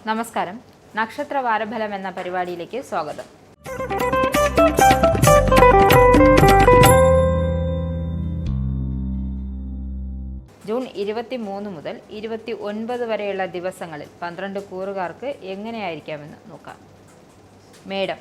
നമസ്കാരം. നക്ഷത്ര വാരഫലം എന്ന പരിപാടിയിലേക്ക് സ്വാഗതം. ജൂൺ 23 മുതൽ 29 വരെയുള്ള ദിവസങ്ങളിൽ 12 കൂറുകാർക്ക് എങ്ങനെയായിരിക്കാമെന്ന് നോക്കാം. മേടം.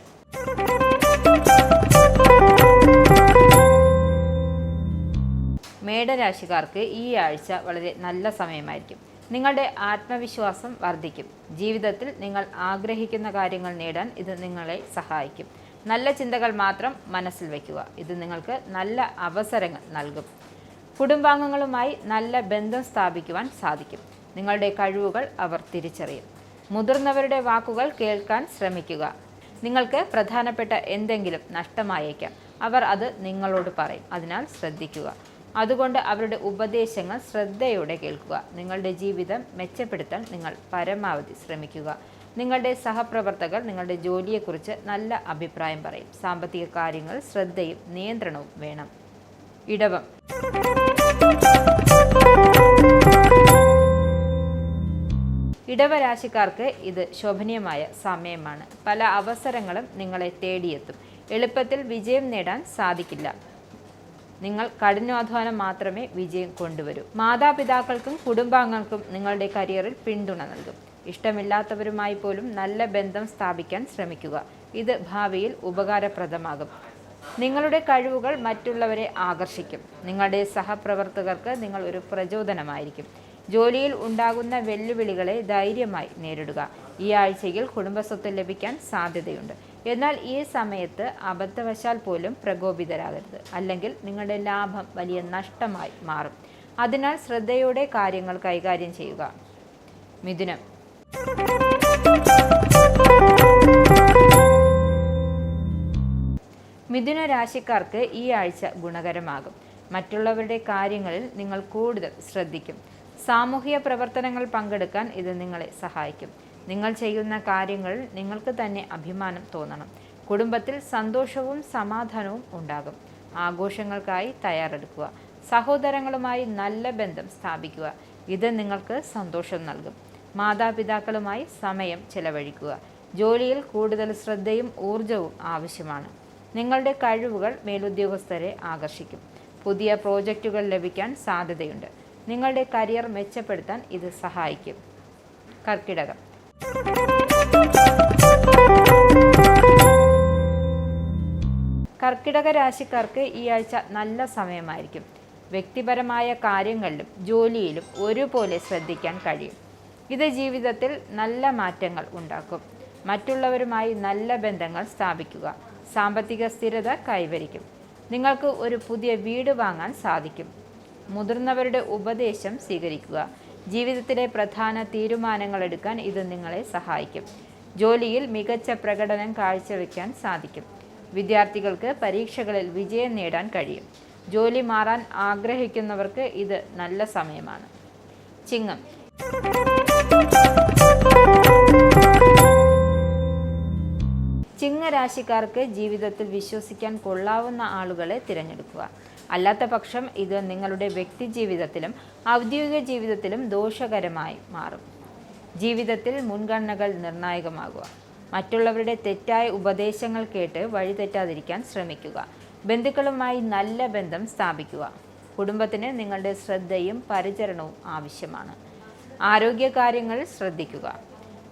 മേടരാശിക്കാർക്ക് ഈ ആഴ്ച വളരെ നല്ല സമയമായിരിക്കും. നിങ്ങളുടെ ആത്മവിശ്വാസം വർദ്ധിക്കും. ജീവിതത്തിൽ നിങ്ങൾ ആഗ്രഹിക്കുന്ന കാര്യങ്ങൾ നേടാൻ ഇത് നിങ്ങളെ സഹായിക്കും. നല്ല ചിന്തകൾ മാത്രം മനസ്സിൽ വയ്ക്കുക. ഇത് നിങ്ങൾക്ക് നല്ല അവസരങ്ങൾ നൽകും. കുടുംബാംഗങ്ങളുമായി നല്ല ബന്ധം സ്ഥാപിക്കുവാൻ സാധിക്കും. നിങ്ങളുടെ കഴിവുകൾ അവർ തിരിച്ചറിയും. മുതിർന്നവരുടെ വാക്കുകൾ കേൾക്കാൻ ശ്രമിക്കുക. നിങ്ങൾക്ക് പ്രധാനപ്പെട്ട എന്തെങ്കിലും നഷ്ടമായേക്കാം. അവർ അത് നിങ്ങളോട് പറയും. അതിനാൽ ശ്രദ്ധിക്കുക. അതുകൊണ്ട് അവരുടെ ഉപദേശങ്ങൾ ശ്രദ്ധയോടെ കേൾക്കുക. നിങ്ങളുടെ ജീവിതം മെച്ചപ്പെടുത്താൻ നിങ്ങൾ പരമാവധി ശ്രമിക്കുക. നിങ്ങളുടെ സഹപ്രവർത്തകർ നിങ്ങളുടെ ജോലിയെക്കുറിച്ച് നല്ല അഭിപ്രായം പറയും. സാമ്പത്തിക കാര്യങ്ങൾ ശ്രദ്ധയും നിയന്ത്രണവും വേണം. ഇടവം. ഇടവരാശിക്കാർക്ക് ഇത് ശോഭനീയമായ സമയമാണ്. പല അവസരങ്ങളും നിങ്ങളെ തേടിയെത്തും. എളുപ്പത്തിൽ വിജയം നേടാൻ സാധിക്കില്ല. നിങ്ങൾ കഠിനാധ്വാനം മാത്രമേ വിജയം കൊണ്ടുവരൂ. മാതാപിതാക്കൾക്കും കുടുംബാംഗങ്ങൾക്കും നിങ്ങളുടെ കരിയറിൽ പിന്തുണ നൽകും. ഇഷ്ടമില്ലാത്തവരുമായി പോലും നല്ല ബന്ധം സ്ഥാപിക്കാൻ ശ്രമിക്കുക. ഇത് ഭാവിയിൽ ഉപകാരപ്രദമാകും. നിങ്ങളുടെ കഴിവുകൾ മറ്റുള്ളവരെ ആകർഷിക്കും. നിങ്ങളുടെ സഹപ്രവർത്തകർക്ക് നിങ്ങൾ ഒരു പ്രചോദനമായിരിക്കും. ജോലിയിൽ ഉണ്ടാകുന്ന വെല്ലുവിളികളെ ധൈര്യമായി നേരിടുക. ഈ ആഴ്ചയിൽ കുടുംബസ്വത്ത് ലഭിക്കാൻ സാധ്യതയുണ്ട്. എന്നാൽ ഈ സമയത്ത് അബദ്ധവശാൽ പോലും പ്രകോപിതരാകരുത്. അല്ലെങ്കിൽ നിങ്ങളുടെ ലാഭം വലിയ നഷ്ടമായി മാറും. അതിനാൽ ശ്രദ്ധയോടെ കാര്യങ്ങൾ കൈകാര്യം ചെയ്യുക. മിഥുനം. മിഥുന രാശിക്കാർക്ക് ഈ ആഴ്ച ഗുണകരമാകും. മറ്റുള്ളവരുടെ കാര്യങ്ങളിൽ നിങ്ങൾ കൂടുതൽ ശ്രദ്ധിക്കും. സാമൂഹിക പ്രവർത്തനങ്ങൾ പങ്കെടുക്കാൻ ഇത് നിങ്ങളെ സഹായിക്കും. നിങ്ങൾ ചെയ്യുന്ന കാര്യങ്ങളിൽ നിങ്ങൾക്ക് തന്നെ അഭിമാനം തോന്നണം. കുടുംബത്തിൽ സന്തോഷവും സമാധാനവും ഉണ്ടാകും. ആഘോഷങ്ങൾക്കായി തയ്യാറെടുക്കുക. സഹോദരങ്ങളുമായി നല്ല ബന്ധം സ്ഥാപിക്കുക. ഇത് നിങ്ങൾക്ക് സന്തോഷം നൽകും. മാതാപിതാക്കളുമായി സമയം ചെലവഴിക്കുക. ജോലിയിൽ കൂടുതൽ ശ്രദ്ധയും ഊർജവും ആവശ്യമാണ്. നിങ്ങളുടെ കഴിവുകൾ മേലുദ്യോഗസ്ഥരെ ആകർഷിക്കും. പുതിയ പ്രോജക്റ്റുകൾ ലഭിക്കാൻ സാധ്യതയുണ്ട്. നിങ്ങളുടെ കരിയർ മെച്ചപ്പെടുത്താൻ ഇത് സഹായിക്കും. കർക്കിടകം. കർക്കിടക രാശിക്കാർക്ക് ഈ ആഴ്ച നല്ല സമയമായിരിക്കും. വ്യക്തിപരമായ കാര്യങ്ങളിലും ജോലിയിലും ഒരുപോലെ ശ്രദ്ധിക്കാൻ കഴിയും. ഇത് ജീവിതത്തിൽ നല്ല മാറ്റങ്ങൾ ഉണ്ടാക്കും. മറ്റുള്ളവരുമായി നല്ല ബന്ധങ്ങൾ സ്ഥാപിക്കുക. സാമ്പത്തിക സ്ഥിരത കൈവരിക്കും. നിങ്ങൾക്ക് ഒരു പുതിയ വീട് വാങ്ങാൻ സാധിക്കും. മുതിർന്നവരുടെ ഉപദേശം സ്വീകരിക്കുക. ജീവിതത്തിലെ പ്രധാന തീരുമാനങ്ങൾ എടുക്കാൻ ഇത് നിങ്ങളെ സഹായിക്കും. ജോലിയിൽ മികച്ച പ്രകടനം കാഴ്ചവെക്കാൻ സാധിക്കും. വിദ്യാർത്ഥികൾക്ക് പരീക്ഷകളിൽ വിജയം നേടാൻ കഴിയും. ജോലി മാറാൻ ആഗ്രഹിക്കുന്നവർക്ക് ഇത് നല്ല സമയമാണ്. ചിങ്ങം. ചിങ്ങരാശിക്കാർക്ക് ജീവിതത്തിൽ വിശ്വസിക്കാൻ കൊള്ളാവുന്ന ആളുകളെ തിരഞ്ഞെടുക്കുക. അല്ലാത്ത പക്ഷം ഇത് നിങ്ങളുടെ വ്യക്തി ജീവിതത്തിലും ഔദ്യോഗിക ജീവിതത്തിലും ദോഷകരമായി മാറും. ജീവിതത്തിൽ മുൻഗണനകൾ നിർണായകമാകുക. മറ്റുള്ളവരുടെ തെറ്റായ ഉപദേശങ്ങൾ കേട്ട് വഴിതെറ്റാതിരിക്കാൻ ശ്രമിക്കുക. ബന്ധുക്കളുമായി നല്ല ബന്ധം സ്ഥാപിക്കുക. കുടുംബത്തിന് നിങ്ങളുടെ ശ്രദ്ധയും പരിചരണവും ആവശ്യമാണ്. ആരോഗ്യകാര്യങ്ങൾ ശ്രദ്ധിക്കുക.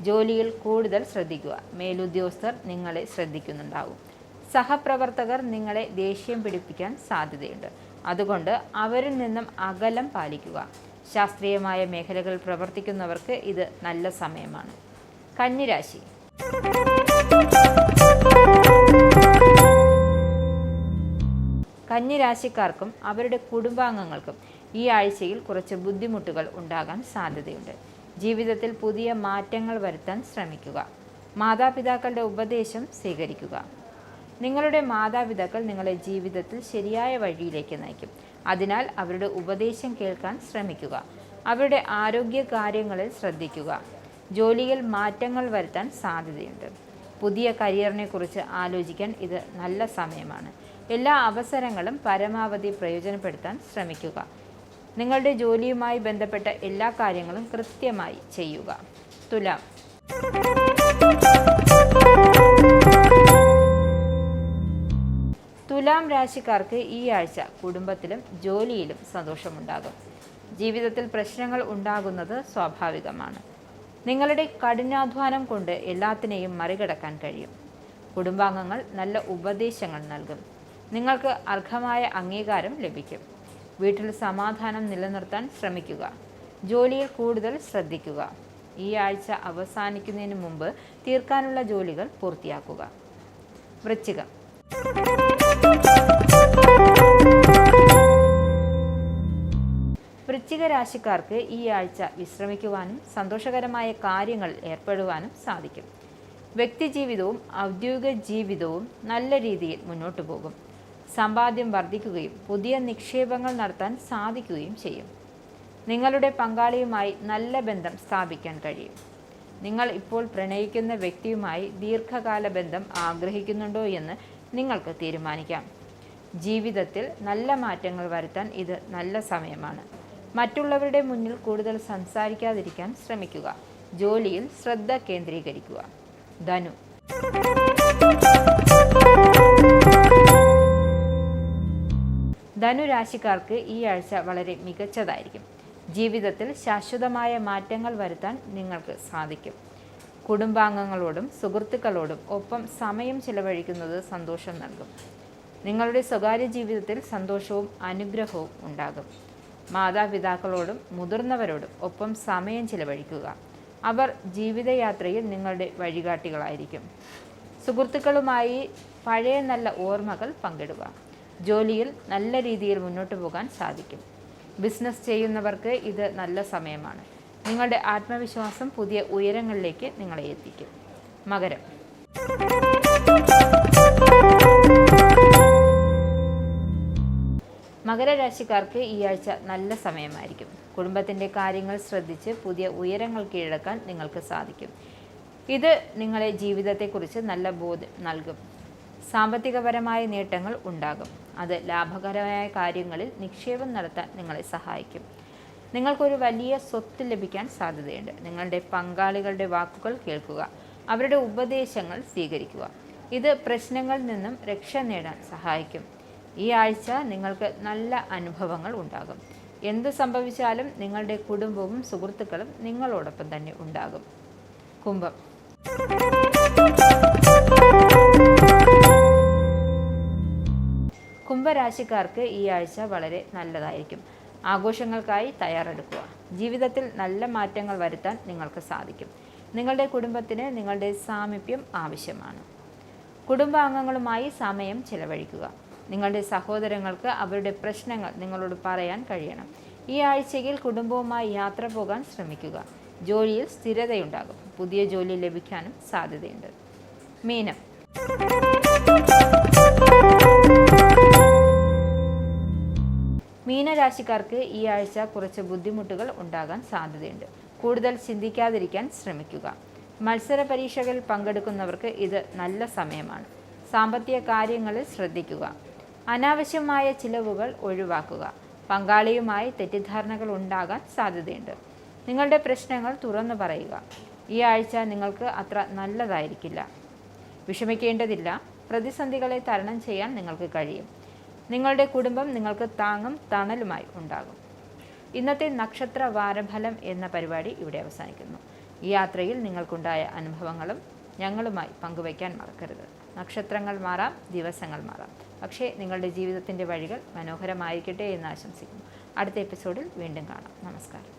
ജോലിയിൽ കൂടുതൽ ശ്രദ്ധിക്കുക. മേലുദ്യോഗസ്ഥർ നിങ്ങളെ ശ്രദ്ധിക്കുന്നുണ്ടാവും. സഹപ്രവർത്തകർ നിങ്ങളെ ദേഷ്യം പിടിപ്പിക്കാൻ സാധ്യതയുണ്ട്. അതുകൊണ്ട് അവരിൽ നിന്നും അകലം പാലിക്കുക. ശാസ്ത്രീയമായ മേഖലകളിൽ പ്രവർത്തിക്കുന്നവർക്ക് ഇത് നല്ല സമയമാണ്. കന്നിരാശി. കന്നിരാശിക്കാർക്കും അവരുടെ കുടുംബാംഗങ്ങൾക്കും ഈ ആഴ്ചയിൽ കുറച്ച് ബുദ്ധിമുട്ടുകൾ ഉണ്ടാകാൻ സാധ്യതയുണ്ട്. ജീവിതത്തിൽ പുതിയ മാറ്റങ്ങൾ വരുത്താൻ ശ്രമിക്കുക. മാതാപിതാക്കളുടെ ഉപദേശം സ്വീകരിക്കുക. നിങ്ങളുടെ മാതാപിതാക്കൾ നിങ്ങളെ ജീവിതത്തിൽ ശരിയായ വഴിയിലേക്ക് നയിക്കും. അതിനാൽ അവരുടെ ഉപദേശം കേൾക്കാൻ ശ്രമിക്കുക. അവരുടെ ആരോഗ്യ കാര്യങ്ങളിൽ ശ്രദ്ധിക്കുക. ജോലിയിൽ മാറ്റങ്ങൾ വരുത്താൻ സാധ്യതയുണ്ട്. പുതിയ കരിയറിനെ കുറിച്ച് ആലോചിക്കാൻ ഇത് നല്ല സമയമാണ്. എല്ലാ അവസരങ്ങളും പരമാവധി പ്രയോജനപ്പെടുത്താൻ ശ്രമിക്കുക. നിങ്ങളുടെ ജോലിയുമായി ബന്ധപ്പെട്ട എല്ലാ കാര്യങ്ങളും കൃത്യമായി ചെയ്യുക. തുലാം. തുലാം രാശിക്കാർക്ക് ഈ ആഴ്ച കുടുംബത്തിലും ജോലിയിലും സന്തോഷമുണ്ടാകും. ജീവിതത്തിൽ പ്രശ്നങ്ങൾ ഉണ്ടാകുന്നത് സ്വാഭാവികമാണ്. നിങ്ങളുടെ കഠിനാധ്വാനം കൊണ്ട് എല്ലാത്തിനെയും മറികടക്കാൻ കഴിയും. കുടുംബാംഗങ്ങൾ നല്ല ഉപദേശങ്ങൾ നൽകും. നിങ്ങൾക്ക് അർഹമായ അംഗീകാരം ലഭിക്കും. വീട്ടിൽ സമാധാനം നിലനിർത്താൻ ശ്രമിക്കുക. ജോലിയിൽ കൂടുതൽ ശ്രദ്ധിക്കുക. ഈ ആഴ്ച അവസാനിക്കുന്നതിന് മുമ്പ് തീർക്കാനുള്ള ജോലികൾ പൂർത്തിയാക്കുക. വൃശ്ചികം. വൃശ്ചിക രാശിക്കാർക്ക് ഈ ആഴ്ച വിശ്രമിക്കുവാനും സന്തോഷകരമായ കാര്യങ്ങൾ ഏർപ്പെടുവാനും സാധിക്കും. വ്യക്തിജീവിതവും ഔദ്യോഗിക ജീവിതവും നല്ല രീതിയിൽ മുന്നോട്ടു പോകും. സമ്പാദ്യം വർദ്ധിക്കുകയും പുതിയ നിക്ഷേപങ്ങൾ നടത്താൻ സാധിക്കുകയും ചെയ്യും. നിങ്ങളുടെ പങ്കാളിയുമായി നല്ല ബന്ധം സ്ഥാപിക്കാൻ കഴിയും. നിങ്ങൾ ഇപ്പോൾ പ്രണയിക്കുന്ന വ്യക്തിയുമായി ദീർഘകാല ബന്ധം ആഗ്രഹിക്കുന്നുണ്ടോ എന്ന് നിങ്ങൾക്ക് തീരുമാനിക്കാം. ജീവിതത്തിൽ നല്ല മാറ്റങ്ങൾ വരുത്താൻ ഇത് നല്ല സമയമാണ്. മറ്റുള്ളവരുടെ മുന്നിൽ കൂടുതൽ സംസാരിക്കാതിരിക്കാൻ ശ്രമിക്കുക. ജോലിയിൽ ശ്രദ്ധ കേന്ദ്രീകരിക്കുക. ധനു. ധനുരാശിക്കാർക്ക് ഈ ആഴ്ച വളരെ മികച്ചതായിരിക്കും. ജീവിതത്തിൽ ശാശ്വതമായ മാറ്റങ്ങൾ വരുത്താൻ നിങ്ങൾക്ക് സാധിക്കും. കുടുംബാംഗങ്ങളോടും സുഹൃത്തുക്കളോടും ഒപ്പം സമയം ചിലവഴിക്കുന്നത് സന്തോഷം നൽകും. നിങ്ങളുടെ സ്വകാര്യ ജീവിതത്തിൽ സന്തോഷവും അനുഗ്രഹവും ഉണ്ടാകും. മാതാപിതാക്കളോടും മുതിർന്നവരോടും ഒപ്പം സമയം ചിലവഴിക്കുക. അവർ ജീവിതയാത്രയിൽ നിങ്ങളുടെ വഴികാട്ടികളായിരിക്കും. സുഹൃത്തുക്കളുമായി പഴയ നല്ല ഓർമ്മകൾ പങ്കിടുക. ജോലിയിൽ നല്ല രീതിയിൽ മുന്നോട്ട് പോകാൻ സാധിക്കും. ബിസിനസ് ചെയ്യുന്നവർക്ക് ഇത് നല്ല സമയമാണ്. നിങ്ങളുടെ ആത്മവിശ്വാസം പുതിയ ഉയരങ്ങളിലേക്ക് നിങ്ങളെ എത്തിക്കും. മകരം. മകരരാശിക്കാർക്ക് ഈ ആഴ്ച നല്ല സമയമായിരിക്കും. കുടുംബത്തിൻ്റെ കാര്യങ്ങൾ ശ്രദ്ധിച്ച് പുതിയ ഉയരങ്ങൾ കീഴടക്കാൻ നിങ്ങൾക്ക് സാധിക്കും. ഇത് നിങ്ങളെ ജീവിതത്തെക്കുറിച്ച് നല്ല ബോധ്യം നൽകും. സാമ്പത്തികപരമായ നേട്ടങ്ങൾ ഉണ്ടാകും. അത് ലാഭകരമായ കാര്യങ്ങളിൽ നിക്ഷേപം നടത്താൻ നിങ്ങളെ സഹായിക്കും. നിങ്ങൾക്കൊരു വലിയ സ്വത്ത് ലഭിക്കാൻ സാധ്യതയുണ്ട്. നിങ്ങളുടെ പങ്കാളികളുടെ വാക്കുകൾ കേൾക്കുക. അവരുടെ ഉപദേശങ്ങൾ സ്വീകരിക്കുക. ഇത് പ്രശ്നങ്ങളിൽ നിന്നും രക്ഷ നേടാൻ സഹായിക്കും. ഈ ആഴ്ച നിങ്ങൾക്ക് നല്ല അനുഭവങ്ങൾ ഉണ്ടാകും. എന്ത് സംഭവിച്ചാലും നിങ്ങളുടെ കുടുംബവും സുഹൃത്തുക്കളും നിങ്ങളോടൊപ്പം തന്നെ ഉണ്ടാകും. കുംഭം. കുംഭരാശിക്കാർക്ക് ഈ ആഴ്ച വളരെ നല്ലതായിരിക്കും. ആഘോഷങ്ങൾക്കായി തയ്യാറെടുക്കുക. ജീവിതത്തിൽ നല്ല മാറ്റങ്ങൾ വരുത്താൻ നിങ്ങൾക്ക് സാധിക്കും. നിങ്ങളുടെ കുടുംബത്തിന് നിങ്ങളുടെ സാമീപ്യം ആവശ്യമാണ്. കുടുംബാംഗങ്ങളുമായി സമയം ചിലവഴിക്കുക. നിങ്ങളുടെ സഹോദരങ്ങൾക്ക് അവരുടെ പ്രശ്നങ്ങൾ നിങ്ങളോട് പറയാൻ കഴിയണം. ഈ ആഴ്ചയിൽ കുടുംബവുമായി യാത്ര പോകാൻ ശ്രമിക്കുക. ജോലിയിൽ സ്ഥിരതയുണ്ടാകും. പുതിയ ജോലി ലഭിക്കാനും സാധ്യതയുണ്ട്. മീനം. മീനരാശിക്കാർക്ക് ഈ ആഴ്ച കുറച്ച് ബുദ്ധിമുട്ടുകൾ ഉണ്ടാകാൻ സാധ്യതയുണ്ട്. കൂടുതൽ ചിന്തിക്കാതിരിക്കാൻ ശ്രമിക്കുക. മത്സര പരീക്ഷകളിൽ പങ്കെടുക്കുന്നവർക്ക് ഇത് നല്ല സമയമാണ്. സാമ്പത്തിക കാര്യങ്ങളിൽ ശ്രദ്ധിക്കുക. അനാവശ്യമായ ചിലവുകൾ ഒഴിവാക്കുക. പങ്കാളിയുമായി തെറ്റിദ്ധാരണകൾ ഉണ്ടാകാൻ സാധ്യതയുണ്ട്. നിങ്ങളുടെ പ്രശ്നങ്ങൾ തുറന്നു പറയുക. ഈ ആഴ്ച നിങ്ങൾക്ക് അത്ര നല്ലതായിരിക്കില്ല. വിഷമിക്കേണ്ടതില്ല. പ്രതിസന്ധികളെ തരണം ചെയ്യാൻ നിങ്ങൾക്ക് കഴിയും. നിങ്ങളുടെ കുടുംബം നിങ്ങൾക്ക് താങ്ങും തണലുമായി ഉണ്ടാകും. ഇന്നത്തെ നക്ഷത്ര വാരഫലം എന്ന പരിപാടി ഇവിടെ അവസാനിക്കുന്നു. ഈ യാത്രയിൽ നിങ്ങൾക്കുണ്ടായ അനുഭവങ്ങളും ഞങ്ങളുമായി പങ്കുവയ്ക്കാൻ മറക്കരുത്. നക്ഷത്രങ്ങൾ മാറാം, ദിവസങ്ങൾ മാറാം, പക്ഷേ നിങ്ങളുടെ ജീവിതത്തിൻ്റെ വഴികൾ മനോഹരമായിരിക്കട്ടെ എന്ന് ആശംസിക്കുന്നു. അടുത്ത എപ്പിസോഡിൽ വീണ്ടും കാണാം. നമസ്കാരം.